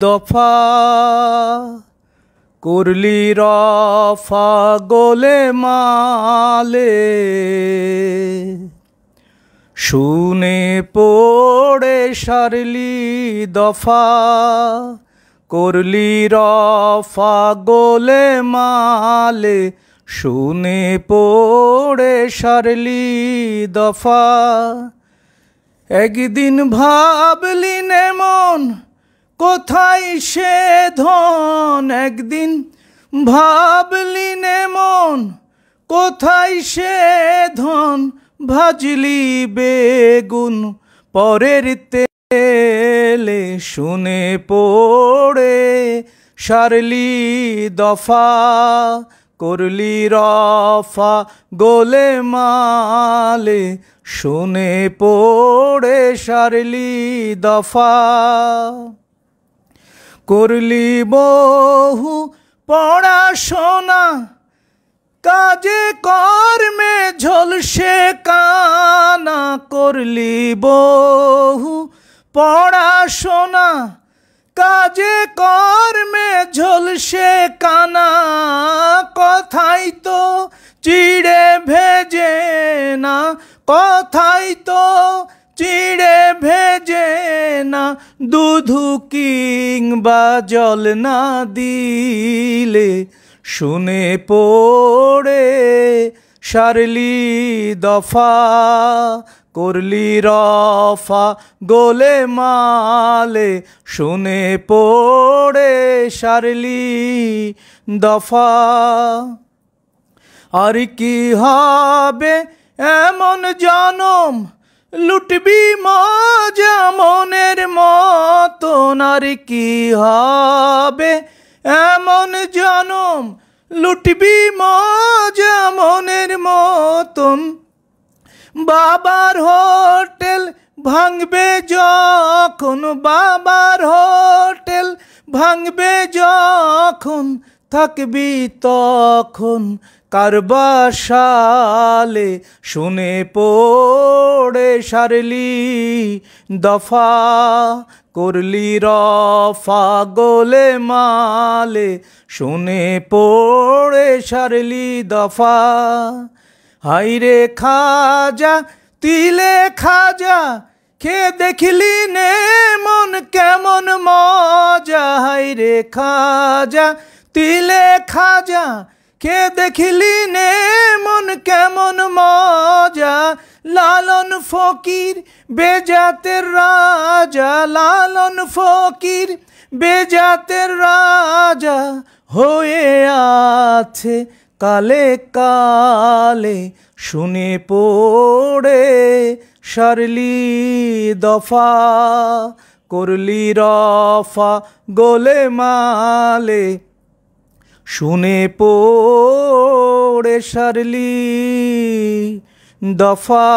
দফা করলি রফা গোলে মালে শুনে পড়ে সারলি দফা করলি রফা গোলে মালে শুনে পড়ে সারলি দফা। একদিন ভাবলি নে মন কোথায় সে ধন, একদিন ভাবলি নে মন কোথায় সে ধন, ভাজলি বেগুন পরের তেলে শুনে পড়ে সারলি দফা করলি রফা গোলে মালে শুনে পড়ে সারলি দফা। করলি বহু পড়াশোনা কাজে কর্মে ঝলসে কানা, করলি বহু পড়াশোনা কাজে কর্মে ঝলসে কানা, কথাই তো চিড়ে ভেজে না, কথাই তো চিড়ে ভেজে না, দুধু কিংবা জল না দিলে শুনে পড়ে সারলি দফা করলি রফা গোলে মালে শুনে পড়ে সারলি দফা। আর কি হবে এমন জনম লুটবি মজা মনের মতন, আর কি হবে এমন জনম লুটবি মজা মনের মতন। বাবার হোটেল ভাঙবে যখন, বাবার হোটেল ভাঙবে যখন, থাকবি তখন কার বাসালে শুনে পড়ে সারলি দফা করলি রফা গোলে মালে শুনে পড়ে সারলি দফা। হাইরে খাজা তিলে খাজা খেয়ে দেখলি নে মন কেমন মজা, হাইরে খাজা তিলে খাজা খেয়ে দেখলি নে মন কেমন মজা। লালন ফকির বেজাতের রাজা, লালন ফকির বেজাতের রাজা হয়ে আছে কালে কালে শুনে পড়ে সারলি দফা করলি রফা গোলে মালে শুনে পড়ে সারলি দফা।